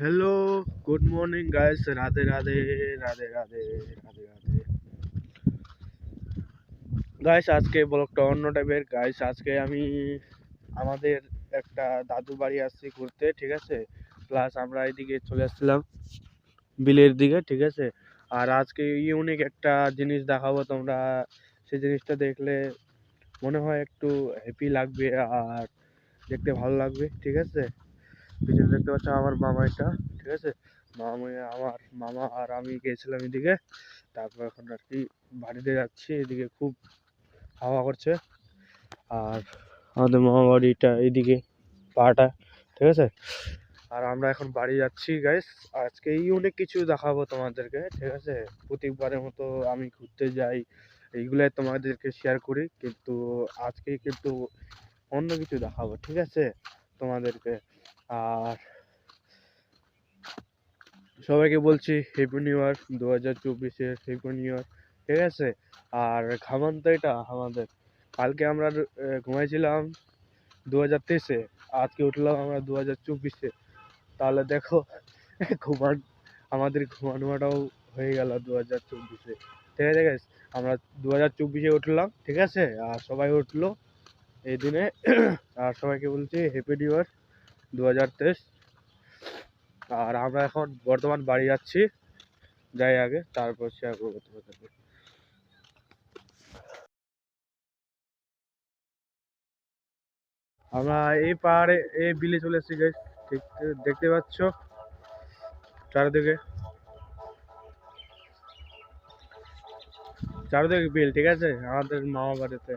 Hello good morning guys Radhe Radhe Radhe Radhe Radhe Radhe guys আজকে ব্লগটা অন্য টাইপের গাইস আজকে আমি আমাদের একটা দাদু বাড়ি আসছি ঘুরতে ঠিক আছে প্লাস আমরা এদিকে চলে আসছিলাম বিলের দিকে ঠিক আছে আর আজকে ইউনিক একটা জিনিস দেখাবো তোমরা সেই জিনিসটা দেখলে মনে হয় একটু হ্যাপি লাগবে আর দেখতে ভালো লাগবে ঠিক আছে পিছনে দেখতে পাচ্ছ আমার মামা এটা ঠিক আছে আমার মামা আর আমি গেছিলাম এদিকে তারপর এখন আর কি বাড়িতে যাচ্ছি এদিকে খুব হাওয়া করছে আর আমাদের মামা বাড়িটা এইদিকে পাটা ঠিক আছে আর আমরা এখন বাড়ি যাচ্ছি গাইস আজকে অনেক কিছু দেখাবো তোমাদেরকে ঠিক আছে প্রত্যেকবারের মতো আমি ঘুরতে যাই এইগুলাই তোমাদেরকে শেয়ার করি কিন্তু আজকে কিন্তু অন্য কিছু দেখাবো ঠিক আছে তোমাদেরকে আর সবাইকে বলছি হ্যাপি নিউ ইয়ার 2024-এর হ্যাপি নিউ ইয়ার ঠিক আছে আর ঘামান তো এটা আমাদের কালকে আমরা ঘুমাইছিলাম 2023-এ আজকে উঠলাম আমরা 2024-এ তাহলে দেখো আমাদের ঘুমানোটাও হয়ে গেল 2024-এ ঠিক আছে গাইস আমরা 2024-এ উঠলাম ঠিক আছে আর সবাই উঠলো এই দিনে আর সবাইকে বলছি হ্যাপি নিউ ইয়ার 2023 আর আমরা এখন বর্তমান বাড়ি যাচ্ছি যাই আগে তারপর শেয়ার করবো তোমাদেরকে আমরা এই পাহাড়ে এই বিলে চলে এসেছি গাইস ঠিক দেখতে পাচ্ছ চারিদিকে বিল ঠিক আছে আমাদের মামা বাড়িতে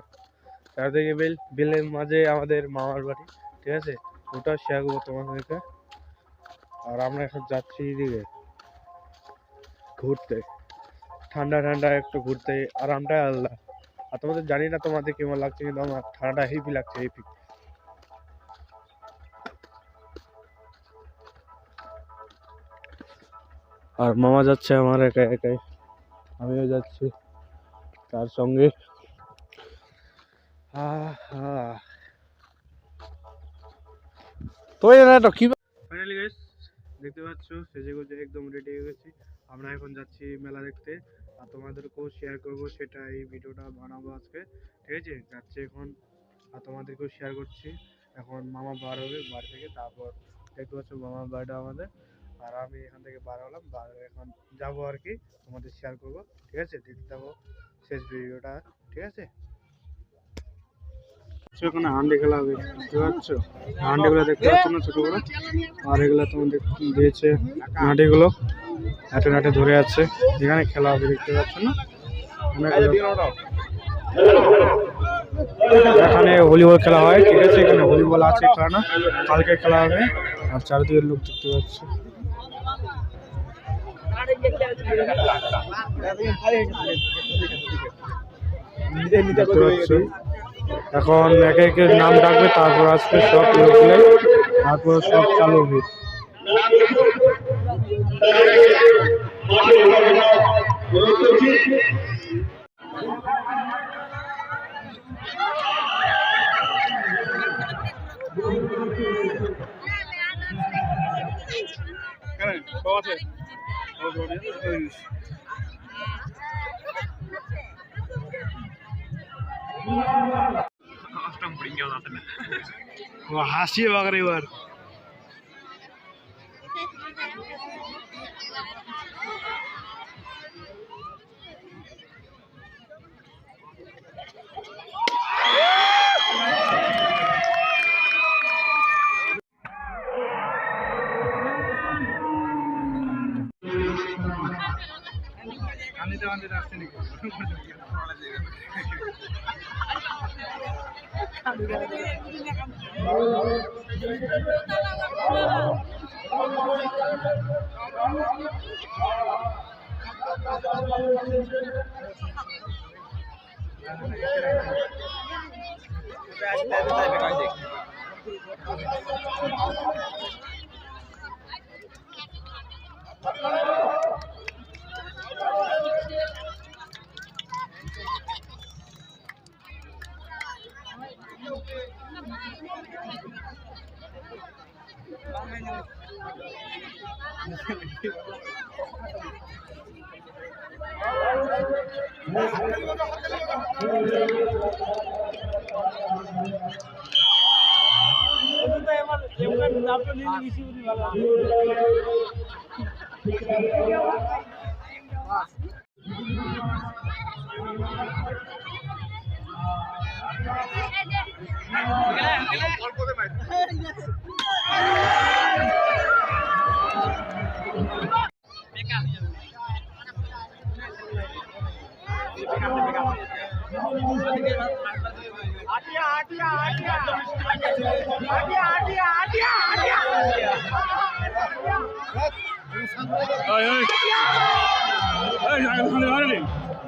চারিদিকে বিলের মাঝে আমাদের মামার বাড়ি ঠিক আছে ওটা শেয়ার করবো তোমাদেরকে আর আমরা এখন যাচ্ছি এদিকে ঘুরতে ঠান্ডা ঠান্ডা একটু ঘুরতে আরামটাই আলাদা আর তোমাদের জানি না তোমাদের কেমন লাগছে কিন্তু আমার ঠান্ডাটা হেভি লাগছে হেভি আর মামা যাচ্ছে আমার একা একাই আমিও যাচ্ছি তার সঙ্গে তো কি ফাইনালি গাইস দেখতে পাচ্ছ সেজে গুজে একদম রেডি হয়ে গেছি আমরা এখন যাচ্ছি মেলা দেখতে আর তোমাদেরকেও শেয়ার করবো সেটা এই ভিডিওটা বানাবো আজকে ঠিক আছে যাচ্ছি এখন আর তোমাদেরকেও শেয়ার করছি এখন মামা বার হবে বাড়ি থেকে তারপর দেখতে পাচ্ছ মামার বাড়িটা আমাদের আর আমি এখান থেকে বার হলাম এখন যাবো আর কি তোমাদের শেয়ার করবো ঠিক আছে দেখতে থাকো শেষ ভিডিওটা ঠিক আছে এখানে হান্ডি খেলা হবে দেখতে পাচ্ছ হান্ডিগুলো দেখতে পাচ্ছ না ছোটগুলো আর এগুলো তোমাদের দিয়েছে নাটিগুলো হাটে নাটে ধরে আছে এখানে খেলা হবে দেখতে পাচ্ছ না এখানে ভলিবল খেলা হয় ঠিক আছে এখানে ভলিবল আছে খেলা কালকে খেলা হবে আর চারিদিকের লোক দেখতে পাচ্ছ এখন একে একে নাম ডাকবে তারপর আসবে সব লোকগুলাই তারপর সব চালু হবে হাসিয়ে বাগারে এবার আসছে নাকি Bang Hey, hey. Hey,